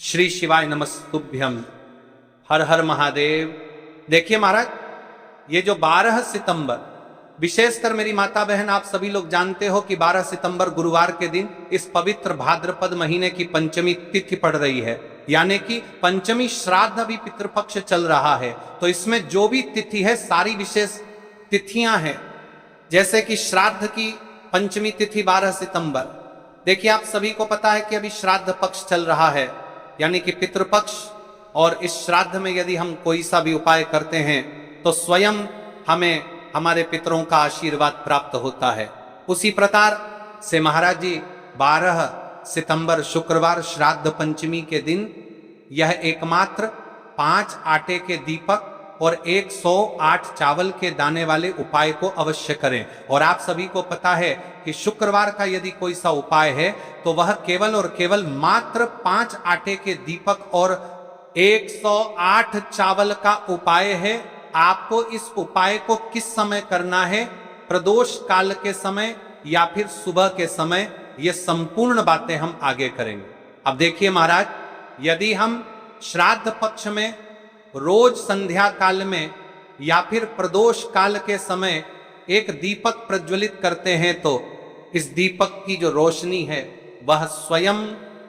श्री शिवाय नमस्तुभ्यम। हर हर महादेव। देखिए महाराज, ये जो 12 सितंबर, विशेषकर मेरी माता बहन आप सभी लोग जानते हो कि 12 सितंबर गुरुवार के दिन इस पवित्र भाद्रपद महीने की पंचमी तिथि पड़ रही है, यानी कि पंचमी श्राद्ध अभी पितृपक्ष चल रहा है। तो इसमें जो भी तिथि है सारी विशेष तिथियां हैं, जैसे कि श्राद्ध की पंचमी तिथि 12 सितंबर। देखिए आप सभी को पता है कि अभी श्राद्ध पक्ष चल रहा है, यानी कि पितृपक्ष, और इस श्राद्ध में यदि हम कोई सा भी उपाय करते हैं तो स्वयं हमें हमारे पितरों का आशीर्वाद प्राप्त होता है। उसी प्रकार से महाराज जी 12 सितंबर शुक्रवार श्राद्ध पंचमी के दिन यह एकमात्र 5 आटे के दीपक और 108 चावल के दाने वाले उपाय को अवश्य करें। और आप सभी को पता है कि शुक्रवार का यदि कोई सा उपाय है तो वह केवल और केवल मात्र 5 आटे के दीपक और 108 चावल का उपाय है। आपको इस उपाय को किस समय करना है, प्रदोष काल के समय या फिर सुबह के समय, ये संपूर्ण बातें हम आगे करेंगे। अब देखिए महाराज, यदि हम श्राद्ध पक्ष में रोज संध्या काल में या फिर प्रदोष काल के समय एक दीपक प्रज्वलित करते हैं तो इस दीपक की जो रोशनी है वह स्वयं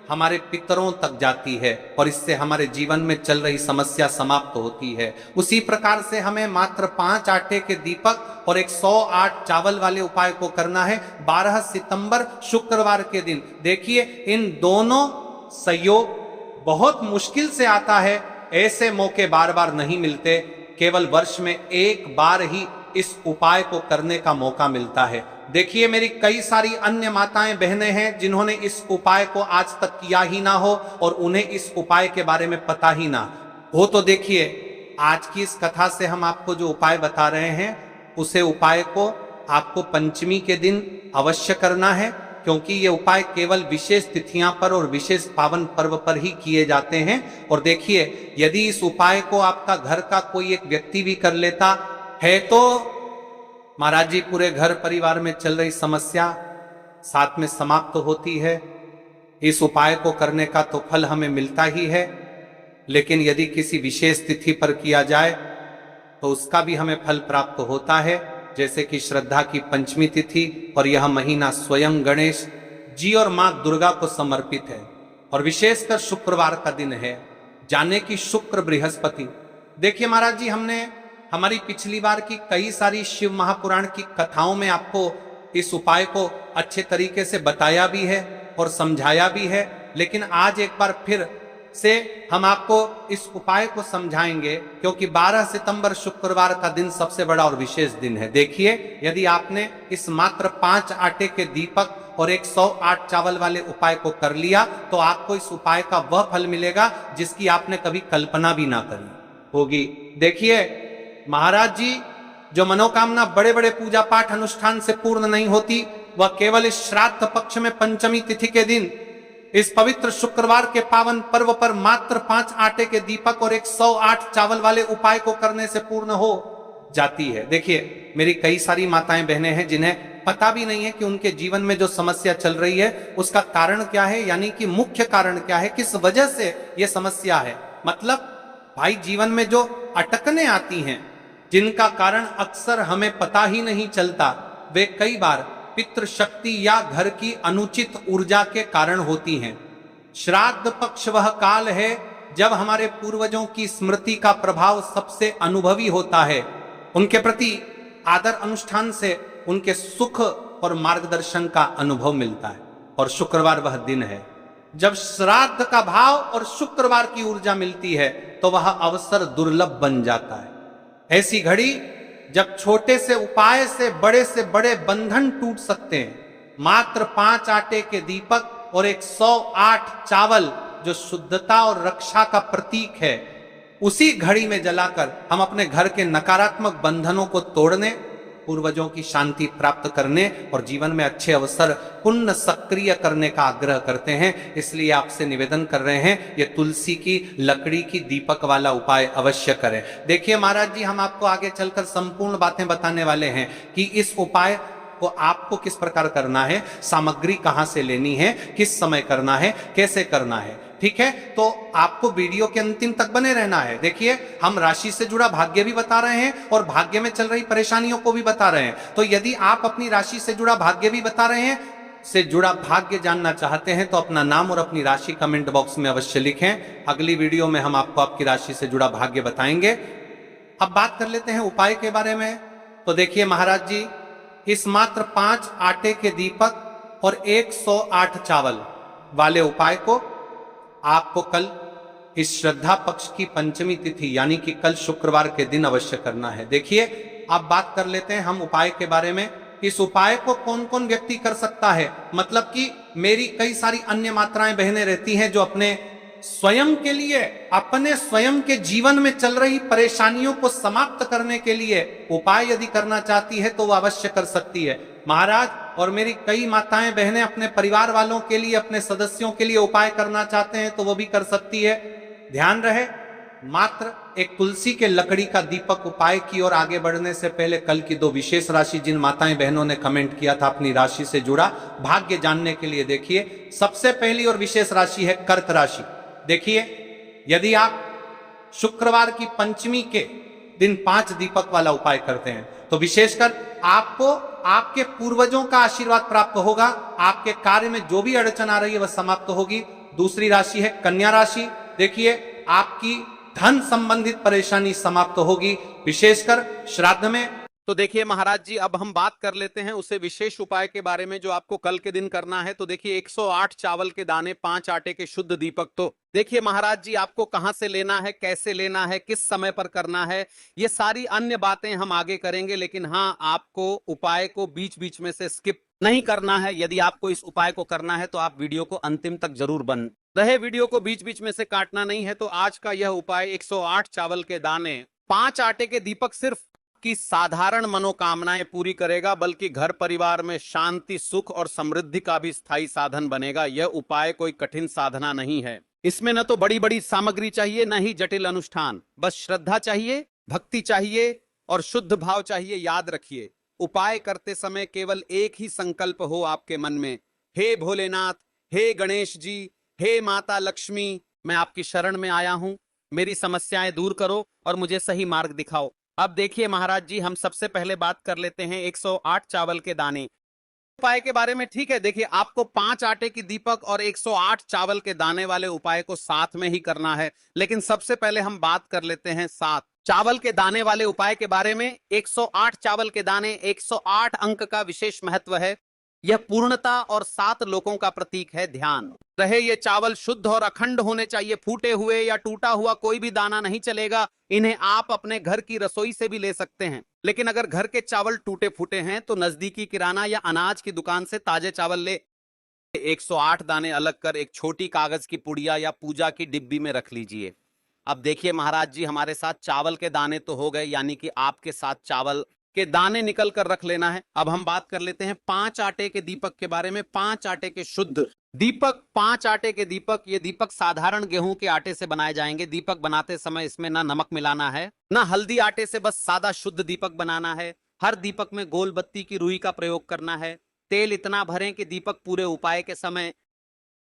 हमारे पितरों तक जाती है और इससे हमारे जीवन में चल रही समस्या समाप्त होती है। उसी प्रकार से हमें मात्र 5 आटे के दीपक और 108 चावल वाले उपाय को करना है 12 सितंबर शुक्रवार के दिन। देखिए इन दोनों संयोग बहुत मुश्किल से आता है, ऐसे मौके बार बार नहीं मिलते, केवल वर्ष में एक बार ही इस उपाय को करने का मौका मिलता है। देखिए मेरी कई सारी अन्य माताएं बहनें हैं जिन्होंने इस उपाय को आज तक किया ही ना हो और उन्हें इस उपाय के बारे में पता ही ना हो। तो देखिए आज की इस कथा से हम आपको जो उपाय बता रहे हैं उसे उपाय को आपको पंचमी के दिन अवश्य करना है, क्योंकि ये उपाय केवल विशेष तिथियां पर और विशेष पावन पर्व पर ही किए जाते हैं। और देखिए यदि इस उपाय को आपका घर का कोई एक व्यक्ति भी कर लेता है तो महाराज जी पूरे घर परिवार में चल रही समस्या साथ में समाप्त होती है। इस उपाय को करने का तो फल हमें मिलता ही है, लेकिन यदि किसी विशेष तिथि पर किया जाए तो उसका भी हमें फल प्राप्त होता है, जैसे कि श्रद्धा की पंचमी तिथि। और यह महीना स्वयं गणेश जी और मां दुर्गा को समर्पित है और विशेषकर शुक्रवार का दिन है, जाने की शुक्र बृहस्पति। देखिए महाराज जी, हमने हमारी पिछली बार की कई सारी शिव महापुराण की कथाओं में आपको इस उपाय को अच्छे तरीके से बताया भी है और समझाया भी है, लेकिन आज एक बार फिर से हम आपको इस उपाय को समझाएंगे, क्योंकि 12 सितंबर शुक्रवार का दिन सबसे बड़ा और विशेष दिन है। देखिए यदि आपने इस मात्र 5 आटे के दीपक और 108 चावल वाले उपाय को कर लिया तो आपको इस उपाय का वह फल मिलेगा जिसकी आपने कभी कल्पना भी ना करी होगी। देखिए महाराज जी, जो मनोकामना बड़े बड़े पूजा पाठ अनुष्ठान से पूर्ण नहीं होती, वह केवल इस श्राद्ध पक्ष में पंचमी तिथि के दिन इस पवित्र शुक्रवार के पावन पर्व पर मात्र 5 आटे के दीपक और 108 चावल वाले उपाय को करने से पूर्ण हो जाती है। देखिए मेरी कई सारी माताएं बहनें हैं जिन्हें पता भी नहीं है कि उनके जीवन में जो समस्या चल रही है उसका कारण क्या है, यानी कि मुख्य कारण क्या है, किस वजह से यह समस्या है। मतलब भाई जीवन में जो अटकने आती हैं जिनका कारण अक्सर हमें पता ही नहीं चलता, वे कई बार पितृशक्ति या घर की अनुचित ऊर्जा के कारण होती हैं। श्राद्ध पक्ष वह काल है जब हमारे पूर्वजों की स्मृति का प्रभाव सबसे अनुभवी होता है, उनके प्रति आदर अनुष्ठान से उनके सुख और मार्गदर्शन का अनुभव मिलता है। और शुक्रवार वह दिन है जब श्राद्ध का भाव और शुक्रवार की ऊर्जा मिलती है तो वह अवसर दुर्लभ बन जाता है। ऐसी घड़ी जब छोटे से उपाय से बड़े बंधन टूट सकते हैं। मात्र 5 आटे के दीपक और 108 चावल जो शुद्धता और रक्षा का प्रतीक है, उसी घड़ी में जलाकर हम अपने घर के नकारात्मक बंधनों को तोड़ने, पूर्वजों की शांति प्राप्त करने और जीवन में अच्छे अवसर पुण्य सक्रिय करने का आग्रह करते हैं। इसलिए आपसे निवेदन कर रहे हैं ये तुलसी की लकड़ी की दीपक वाला उपाय अवश्य करें। देखिए महाराज जी, हम आपको आगे चलकर संपूर्ण बातें बताने वाले हैं कि इस उपाय को आपको किस प्रकार करना है, सामग्री कहां से लेनी है, किस समय करना है, कैसे करना है। ठीक है, तो आपको वीडियो के अंतिम तक बने रहना है। देखिए, हम राशि से जुड़ा भाग्य भी बता रहे हैं और भाग्य में चल रही परेशानियों को भी बता रहे हैं। तो यदि आप अपनी राशि से जुड़ा भाग्य भी बता रहे हैं, से जुड़ा भाग्य जानना चाहते हैं, तो अपना नाम और अपनी राशि कमेंट बॉक्स में अवश्य लिखें। अगली वीडियो में हम आपको आपकी राशि से जुड़ा भाग्य बताएंगे। अब बात कर लेते हैं उपाय के बारे में। तो देखिए महाराज जी, इस मात्र 5 आटे के दीपक और 108 चावल वाले उपाय को आपको कल इस श्रद्धा पक्ष की पंचमी तिथि यानी कि कल शुक्रवार के दिन अवश्य करना है। देखिए, अब बात कर लेते हैं हम उपाय के बारे में। इस उपाय को कौन कौन व्यक्ति कर सकता है, मतलब कि मेरी कई सारी अन्य मात्राएं बहनें रहती हैं जो अपने स्वयं के लिए, अपने स्वयं के जीवन में चल रही परेशानियों को समाप्त करने के लिए उपाय यदि करना चाहती है तो वह अवश्य कर सकती है महाराज। और मेरी कई माताएं बहनें अपने परिवार वालों के लिए, अपने सदस्यों के लिए उपाय करना चाहते हैं तो वो भी कर सकती है। ध्यान रहे, मात्र एक तुलसी के लकड़ी का दीपक उपाय की ओर आगे बढ़ने से पहले कल की 2 विशेष राशि जिन माताएं बहनों ने कमेंट किया था अपनी राशि से जुड़ा भाग्य जानने के लिए, देखिए सबसे पहली और विशेष राशि है कर्क राशि। देखिए, यदि आप शुक्रवार की पंचमी के दिन 5 दीपक वाला उपाय करते हैं तो विशेषकर आपको आपके पूर्वजों का आशीर्वाद प्राप्त होगा, आपके कार्य में जो भी अड़चन आ रही है वह समाप्त होगी। दूसरी राशि है कन्या राशि। देखिए, आपकी धन संबंधित परेशानी समाप्त होगी, विशेषकर श्राद्ध में। तो देखिए महाराज जी, अब हम बात कर लेते हैं उसे विशेष उपाय के बारे में जो आपको कल के दिन करना है। तो देखिए, 108 चावल के दाने, 5 आटे के शुद्ध दीपक। तो देखिए महाराज जी, आपको कहां से लेना है, कैसे लेना है, किस समय पर करना है, ये सारी अन्य बातें हम आगे करेंगे। लेकिन हाँ, आपको उपाय को बीच बीच में से स्किप नहीं करना है। यदि आपको इस उपाय को करना है तो आप वीडियो को अंतिम तक जरूर बन रहे, वीडियो को बीच बीच में से काटना नहीं है। तो आज का यह उपाय 108 चावल के दाने, 5 आटे के दीपक सिर्फ की साधारण मनोकामनाएं पूरी करेगा, बल्कि घर परिवार में शांति, सुख और समृद्धि का भी स्थायी साधन बनेगा। यह उपाय कोई कठिन साधना नहीं है। इसमें न तो बड़ी बड़ी सामग्री चाहिए, न ही जटिल अनुष्ठान। बस श्रद्धा चाहिए, भक्ति चाहिए और शुद्ध भाव चाहिए। याद रखिए, उपाय करते समय केवल एक ही संकल्प हो आपके मन में, हे भोलेनाथ, हे गणेश जी, हे माता लक्ष्मी, मैं आपकी शरण में आया हूं, मेरी समस्याएं दूर करो और मुझे सही मार्ग दिखाओ। अब देखिए महाराज जी, हम सबसे पहले बात कर लेते हैं 108 चावल के दाने उपाय के बारे में। ठीक है, देखिए, आपको 5 आटे की दीपक और 108 चावल के दाने वाले उपाय को साथ में ही करना है। लेकिन सबसे पहले हम बात कर लेते हैं 7 चावल के दाने वाले उपाय के बारे में। 108 चावल के दाने, 108 अंक का विशेष महत्व है। यह पूर्णता और 7 लोकों का प्रतीक है। ध्यान रहे, ये चावल शुद्ध और अखंड होने चाहिए। फूटे हुए या टूटा हुआ कोई भी दाना नहीं चलेगा। इन्हें आप अपने घर की रसोई से भी ले सकते हैं। लेकिन अगर घर के चावल टूटे फूटे हैं तो नजदीकी किराना या अनाज की दुकान से ताजे चावल ले 108 दाने अलग कर एक छोटी कागज की पुड़िया या पूजा की डिब्बी में रख लीजिए। अब देखिए महाराज जी, हमारे साथ चावल के दाने तो हो गए, यानी कि आपके साथ चावल के दाने निकल कर रख लेना है। अब हम बात कर लेते हैं 5 आटे के दीपक के बारे में। 5 आटे के शुद्ध दीपक, 5 आटे के दीपक। ये दीपक साधारण गेहूं के आटे से बनाए जाएंगे। दीपक बनाते समय इसमें ना नमक मिलाना है, ना हल्दी। आटे से बस सादा शुद्ध दीपक बनाना है। हर दीपक में गोल बत्ती की रुई का प्रयोग करना है। तेल इतना भरें कि दीपक पूरे उपाय के समय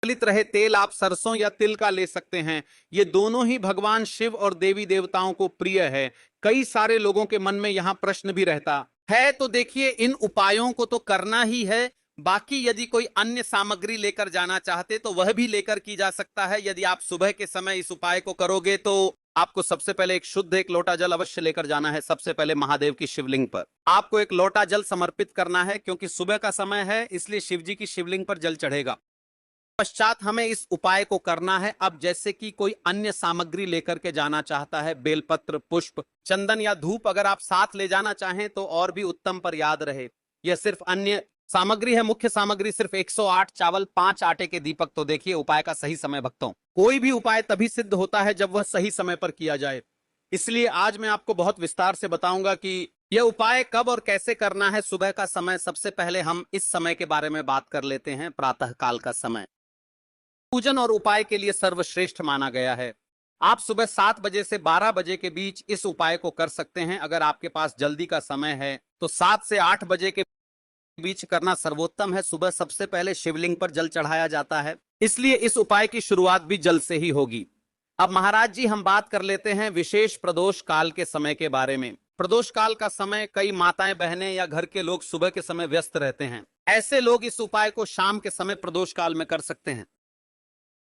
प्रज्वलित रहे। तेल आप सरसों या तिल का ले सकते हैं। ये दोनों ही भगवान शिव और देवी देवताओं को प्रिय है। कई सारे लोगों के मन में यहाँ प्रश्न भी रहता है। तो देखिए, इन उपायों को तो करना ही है। बाकी यदि कोई अन्य सामग्री लेकर जाना चाहते तो वह भी लेकर की जा सकता है। यदि आप सुबह के समय इस उपाय को करोगे तो आपको सबसे पहले एक लोटा जल अवश्य लेकर जाना है। सबसे पहले महादेव की शिवलिंग पर आपको एक लोटा जल समर्पित करना है, क्योंकि सुबह का समय है, इसलिए शिव जी की शिवलिंग पर जल चढ़ेगा। पश्चात हमें इस उपाय को करना है। अब जैसे कि कोई अन्य सामग्री लेकर के जाना चाहता है, बेलपत्र, पुष्प, चंदन या धूप अगर आप साथ ले जाना चाहें तो और भी उत्तम। पर याद रहे, यह सिर्फ अन्य सामग्री है। मुख्य सामग्री सिर्फ 108 चावल, 5 आटे के दीपक। तो देखिए, उपाय का सही समय भक्तों, कोई भी उपाय तभी सिद्ध होता है जब वह सही समय पर किया जाए। इसलिए आज मैं आपको बहुत विस्तार से बताऊंगा कि यह उपाय कब और कैसे करना है। सुबह का समय, सबसे पहले हम इस समय के बारे में बात कर लेते हैं, प्रातः काल का समय। पूजन और उपाय के लिए सर्वश्रेष्ठ माना गया है। आप सुबह 7 बजे से 12 बजे के बीच इस उपाय को कर सकते हैं। अगर आपके पास जल्दी का समय है तो 7 से 8 बजे के बीच करना सर्वोत्तम है। सुबह सबसे पहले शिवलिंग पर जल चढ़ाया जाता है, इसलिए इस उपाय की शुरुआत भी जल से ही होगी। अब महाराज जी हम बात कर लेते हैं विशेष प्रदोष काल के समय के बारे में। प्रदोष काल का समय कई माताएं बहनें या घर के लोग सुबह के समय व्यस्त रहते हैं। ऐसे लोग इस उपाय को शाम के समय प्रदोष काल में कर सकते हैं।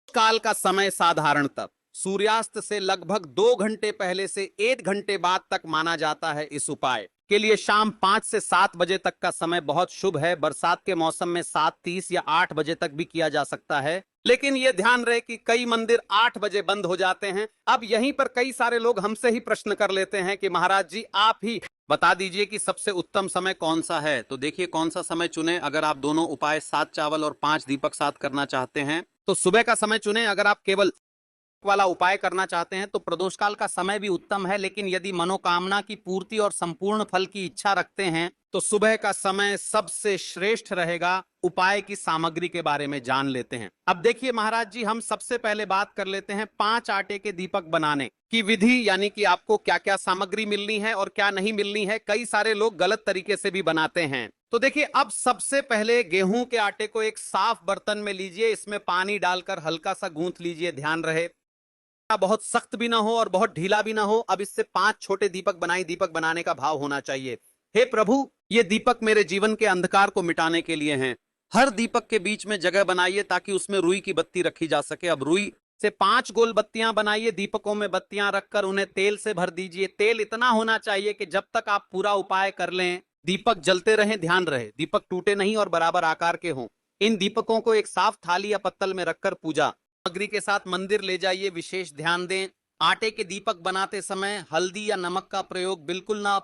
काल का समय साधारणतः सूर्यास्त से लगभग 2 घंटे पहले से 1 घंटे बाद तक माना जाता है। इस उपाय के लिए शाम 5 से 7 बजे तक का समय बहुत शुभ है। बरसात के मौसम में 7:30 या 8 बजे तक भी किया जा सकता है, लेकिन यह ध्यान रहे कि कई मंदिर 8 बजे बंद हो जाते हैं। अब यहीं पर कई सारे लोग हमसे ही प्रश्न कर लेते हैं कि महाराज जी आप ही बता दीजिए कि सबसे उत्तम समय कौन सा है। तो देखिए कौन सा समय चुने। अगर आप दोनों उपाय 7 चावल और 5 दीपक साथ करना चाहते हैं तो सुबह का समय चुने। अगर आप केवल वाला उपाय करना चाहते हैं तो प्रदोष काल का समय भी उत्तम है, लेकिन यदि मनोकामना की पूर्ति और संपूर्ण फल की इच्छा रखते हैं तो सुबह का समय सबसे श्रेष्ठ रहेगा। उपाय की सामग्री के बारे में जान लेते हैं। अब देखिए महाराज जी हम सबसे पहले बात कर लेते हैं 5 आटे के दीपक बनाने की विधि, यानी कि आपको क्या क्या सामग्री मिलनी है और क्या नहीं मिलनी है। कई सारे लोग गलत तरीके से भी बनाते हैं। तो देखिए अब सबसे पहले गेहूं के आटे को एक साफ बर्तन में लीजिए, इसमें पानी डालकर हल्का सा गूंथ लीजिए। ध्यान रहे बहुत सख्त भी ना हो और बहुत ढीला भी ना हो। अब इससे 5 छोटे दीपक बनाई। दीपक बनाने का भाव होना चाहिए, हे प्रभु ये दीपक मेरे जीवन के अंधकार को मिटाने के लिए हैं। हर दीपक के बीच में जगह बनाइए ताकि उसमें रुई की बत्ती रखी जा सके। अब रुई से 5 गोल बत्तियां बनाइए। दीपकों में बत्तियां रखकर उन्हें तेल से भर दीजिए। तेल इतना होना चाहिए कि जब तक आप पूरा उपाय कर लें दीपक जलते रहें। ध्यान रहे दीपक टूटे नहीं और बराबर आकार के हों। इन दीपकों को एक साफ थाली या पत्तल में रखकर पूजा सामग्री के साथ मंदिर ले जाइए। विशेष ध्यान दें आटे के दीपक बनाते समय हल्दी या नमक का प्रयोग बिल्कुल ना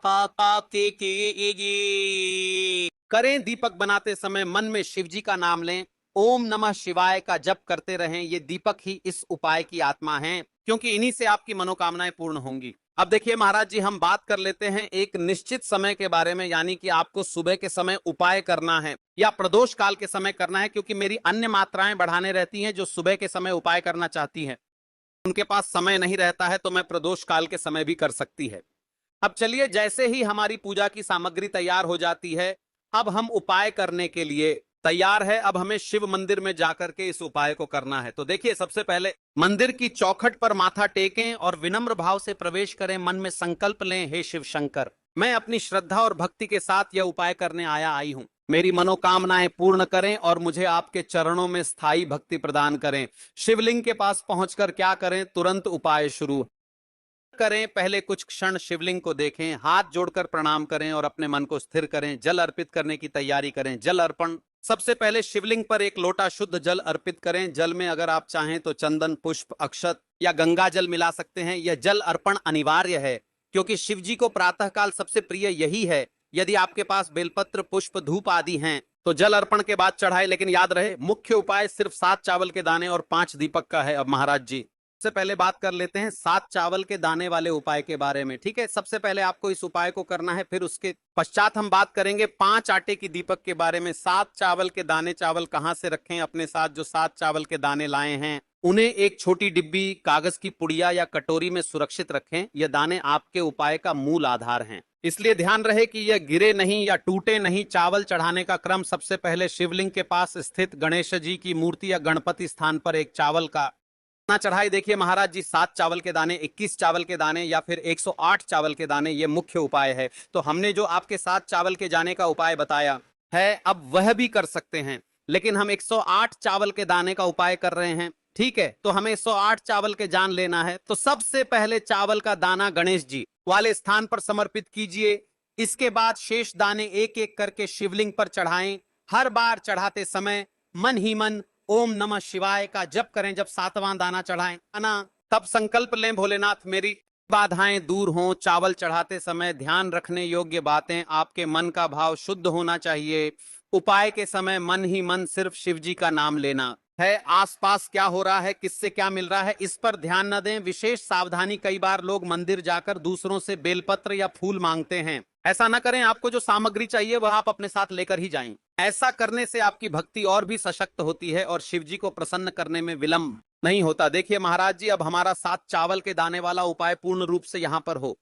करें। दीपक बनाते समय मन में शिव जी का नाम लें। ओम नमः शिवाय का जप करते रहें। ये दीपक ही इस उपाय की आत्मा हैं, क्योंकि इन्हीं से आपकी मनोकामनाएं पूर्ण होंगी। अब देखिए महाराज जी हम बात कर लेते हैं एक निश्चित समय के बारे में, यानी कि आपको सुबह के समय उपाय करना है या प्रदोष काल के समय करना है। क्योंकि मेरी अन्य मात्राएं बढ़ाने रहती हैं जो सुबह के समय उपाय करना चाहती हैं, उनके पास समय नहीं रहता है, तो मैं प्रदोष काल के समय भी कर सकती है। अब चलिए जैसे ही हमारी पूजा की सामग्री तैयार हो जाती है, अब हम उपाय करने के लिए तैयार है। अब हमें शिव मंदिर में जाकर के इस उपाय को करना है। तो देखिए सबसे पहले मंदिर की चौखट पर माथा टेकें और विनम्र भाव से प्रवेश करें। मन में संकल्प लें, हे शिव शंकर मैं अपनी श्रद्धा और भक्ति के साथ यह उपाय करने आई हूं। मेरी मनोकामनाएं पूर्ण करें और मुझे आपके चरणों में स्थायी भक्ति प्रदान करें। शिवलिंग के पास पहुंचकर क्या करें, तुरंत उपाय शुरू करें। पहले कुछ क्षण शिवलिंग को देखें, हाथ जोड़कर प्रणाम करें और अपने मन को स्थिर करें। जल अर्पित करने की तैयारी करें। जल अर्पण सबसे पहले शिवलिंग पर 1 लोटा शुद्ध जल अर्पित करें। जल में अगर आप चाहें तो चंदन, पुष्प, अक्षत या गंगा जल मिला सकते हैं। यह जल अर्पण अनिवार्य है क्योंकि शिव जी को प्रातःकाल सबसे प्रिय यही है। यदि आपके पास बेलपत्र, पुष्प, धूप आदि हैं तो जल अर्पण के बाद चढ़ाए। लेकिन याद रहे मुख्य उपाय सिर्फ 7 चावल के दाने और 5 दीपक का है। अब महाराज जी सबसे पहले बात कर लेते हैं 7 चावल के दाने वाले उपाय के बारे में। ठीक है, सबसे पहले आपको इस उपाय को करना है, फिर उसके पश्चात हम बात करेंगे 5 आटे की दीपक के बारे में। 7 चावल के दाने चावल कहां से रखें अपने साथ। जो 7 चावल के दाने लाए हैं उन्हें एक छोटी डिब्बी, कागज की पुड़िया या कटोरी में सुरक्षित रखें। यह दाने आपके उपाय का मूल आधार हैं, इसलिए ध्यान रहे कि यह गिरे नहीं या टूटे नहीं। चावल चढ़ाने का क्रम सबसे पहले शिवलिंग के पास स्थित गणेश जी की मूर्ति या गणपति स्थान पर एक चावल का दाना चढ़ाई। देखिए महाराज जी 7 चावल के दाने, 21 चावल के दाने या फिर 108 चावल के दाने, ये मुख्य उपाय है। तो हमने जो आपके 7 चावल के जाने का उपाय बताया है अब वह भी कर सकते हैं, लेकिन हम 108 चावल के दाने का उपाय कर रहे हैं। ठीक है, तो हमें 108 चावल के जान लेना है। तो सबसे पहले चावल का दाना गणेश जी वाले स्थान पर समर्पित कीजिए। इसके बाद शेष दाने एक एक करके शिवलिंग पर चढ़ाएं। हर बार चढ़ाते समय मन ही मन ओम नमः शिवाय का जप करें। जब 7वां दाना चढ़ाएं तब संकल्प लें, भोलेनाथ मेरी बाधाएं दूर हों। चावल चढ़ाते समय ध्यान रखने योग्य बातें, आपके मन का भाव शुद्ध होना चाहिए। उपाय के समय मन ही मन सिर्फ शिव जी का नाम लेना है। आसपास क्या हो रहा है, किससे क्या मिल रहा है, इस पर ध्यान न दें। विशेष सावधानी, कई बार लोग मंदिर जाकर दूसरों से बेलपत्र या फूल मांगते हैं। ऐसा न करें। आपको जो सामग्री चाहिए वह आप अपने साथ लेकर ही जाएं। ऐसा करने से आपकी भक्ति और भी सशक्त होती है और शिव जी को प्रसन्न करने में विलंब नहीं होता। देखिए महाराज जी अब हमारा 7 चावल के दाने वाला उपाय पूर्ण रूप से यहाँ पर हो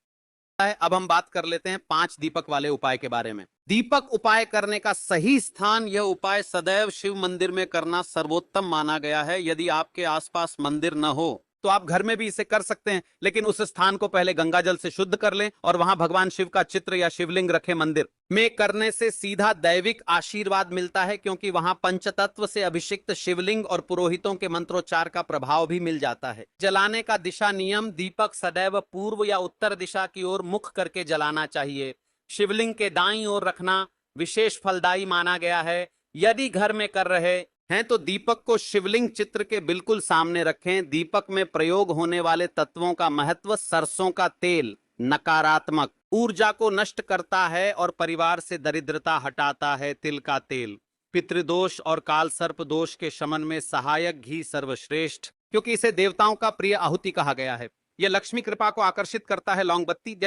है। अब हम बात कर लेते हैं 5 दीपक वाले उपाय के बारे में। दीपक उपाय करने का सही स्थान, यह उपाय सदैव शिव मंदिर में करना सर्वोत्तम माना गया है। यदि आपके आसपास मंदिर न हो तो आप घर में भी इसे कर सकते हैं, लेकिन उस स्थान को पहले गंगा जल से शुद्ध कर लें और वहां भगवान शिव का चित्र या शिवलिंग रखें। मंदिर में करने से सीधा दैविक आशीर्वाद मिलता है, क्योंकि वहां पंचतत्व से अभिषिक्त शिवलिंग और पुरोहितों के मंत्रोच्चार का प्रभाव भी मिल जाता है। जलाने का दिशा नियम, दीपक सदैव पूर्व या उत्तर दिशा की ओर मुख करके जलाना चाहिए। शिवलिंग के दाईं ओर रखना विशेष फलदायी माना गया है। यदि घर में कर रहे हैं तो दीपक को शिवलिंग चित्र के बिल्कुल सामने रखें। दीपक में प्रयोग होने वाले तत्वों का महत्व, सरसों का तेल नकारात्मक ऊर्जा को नष्ट करता है और परिवार से दरिद्रता हटाता है। तिल का तेल पितृदोष और काल सर्प दोष के शमन में सहायक। घी सर्वश्रेष्ठ, क्योंकि इसे देवताओं का प्रिय आहुति कहा गया है। यह लक्ष्मी कृपा को आकर्षित करता है। लौंग बत्ती,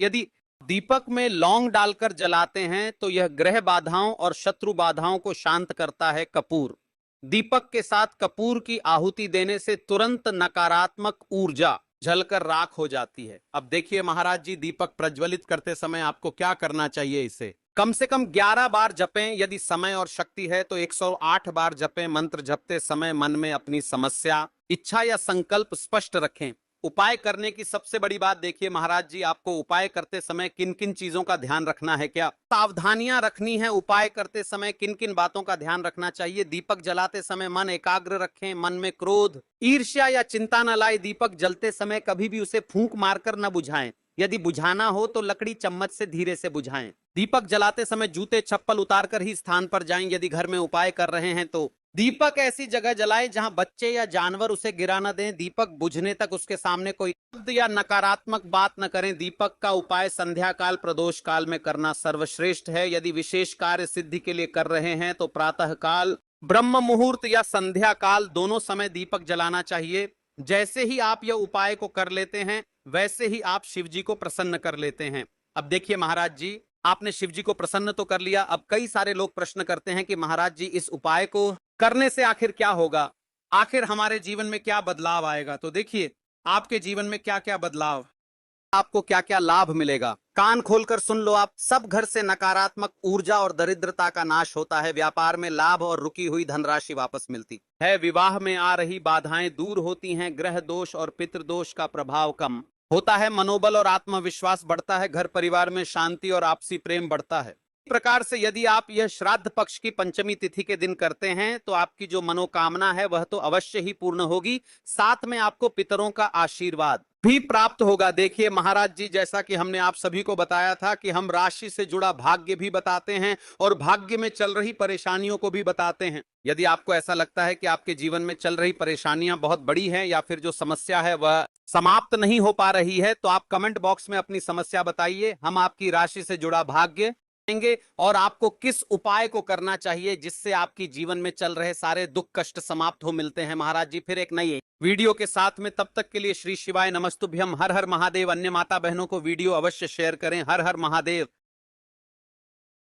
यदि दीपक में लौंग डालकर जलाते हैं तो यह ग्रह बाधाओं और शत्रु बाधाओं को शांत करता है। कपूर, दीपक के साथ कपूर की आहुति देने से तुरंत नकारात्मक ऊर्जा जलकर राख हो जाती है। अब देखिए महाराज जी, दीपक प्रज्वलित करते समय आपको क्या करना चाहिए। इसे कम से कम 11 बार जपें। यदि समय और शक्ति है तो 108 बार जपें। मंत्र जपते समय मन में अपनी समस्या, इच्छा या संकल्प स्पष्ट रखें। उपाय करने की सबसे बड़ी बात देखिए महाराज जी, आपको उपाय करते समय किन किन चीजों का ध्यान रखना है, क्या सावधानियां रखनी है। उपाय करते समय किन किन बातों का ध्यान रखना चाहिए। दीपक जलाते समय मन एकाग्र रखें। मन में क्रोध, ईर्ष्या या चिंता न लाए। दीपक जलते समय कभी भी उसे फूंक मारकर न बुझाएं। यदि बुझाना हो तो लकड़ी चम्मच से धीरे से बुझाएं। दीपक जलाते समय जूते चप्पल उतारकर ही स्थान पर जाएं। यदि घर में उपाय कर रहे हैं तो दीपक ऐसी जगह जलाएं जहां बच्चे या जानवर उसे गिरा न दें। दीपक बुझने तक उसके सामने कोई शब्द या नकारात्मक बात न करें। दीपक का उपाय संध्या काल, प्रदोष काल में करना सर्वश्रेष्ठ है। यदि विशेष कार्य सिद्धि के लिए कर रहे हैं तो प्रातः काल, ब्रह्म मुहूर्त या संध्या काल, दोनों समय दीपक जलाना चाहिए। जैसे ही आप यह उपाय को कर लेते हैं वैसे ही आप शिव जी को प्रसन्न कर लेते हैं। अब देखिए महाराज जी, आपने शिव जी को प्रसन्न तो कर लिया। अब कई सारे लोग प्रश्न करते हैं कि महाराज जी, इस उपाय को करने से आखिर क्या होगा, आखिर हमारे जीवन में क्या बदलाव आएगा। तो देखिए, आपके जीवन में क्या क्या बदलाव, आपको क्या क्या लाभ मिलेगा। कान खोलकर सुन लो आप। सब घर से नकारात्मक ऊर्जा और दरिद्रता का नाश होता है। व्यापार में लाभ और रुकी हुई धनराशि वापस मिलती है। विवाह में आ रही बाधाएं दूर होती हैं। ग्रह दोष और पितृदोष का प्रभाव कम होता है। मनोबल और आत्मविश्वास बढ़ता है। घर परिवार में शांति और आपसी प्रेम बढ़ता है। इस प्रकार से यदि आप यह श्राद्ध पक्ष की पंचमी तिथि के दिन करते हैं तो आपकी जो मनोकामना है वह तो अवश्य ही पूर्ण होगी। साथ में आपको पितरों का आशीर्वाद भी प्राप्त होगा। देखिए महाराज जी, जैसा कि हमने आप सभी को बताया था कि हम राशि से जुड़ा भाग्य भी बताते हैं और भाग्य में चल रही परेशानियों को भी बताते हैं। यदि आपको ऐसा लगता है कि आपके जीवन में चल रही परेशानियां बहुत बड़ी हैं या फिर जो समस्या है वह समाप्त नहीं हो पा रही है, तो आप कमेंट बॉक्स में अपनी समस्या बताइए। हम आपकी राशि से जुड़ा भाग्य और आपको किस उपाय को करना चाहिए जिससे आपकी जीवन में चल रहे सारे दुख कष्ट समाप्त हो मिलते हैं। महाराज जी फिर एक नई वीडियो के साथ में, तब तक के लिए श्री शिवाय नमस्तुभ्यम। हर हर महादेव। अन्य माता बहनों को वीडियो अवश्य शेयर करें। हर हर महादेव।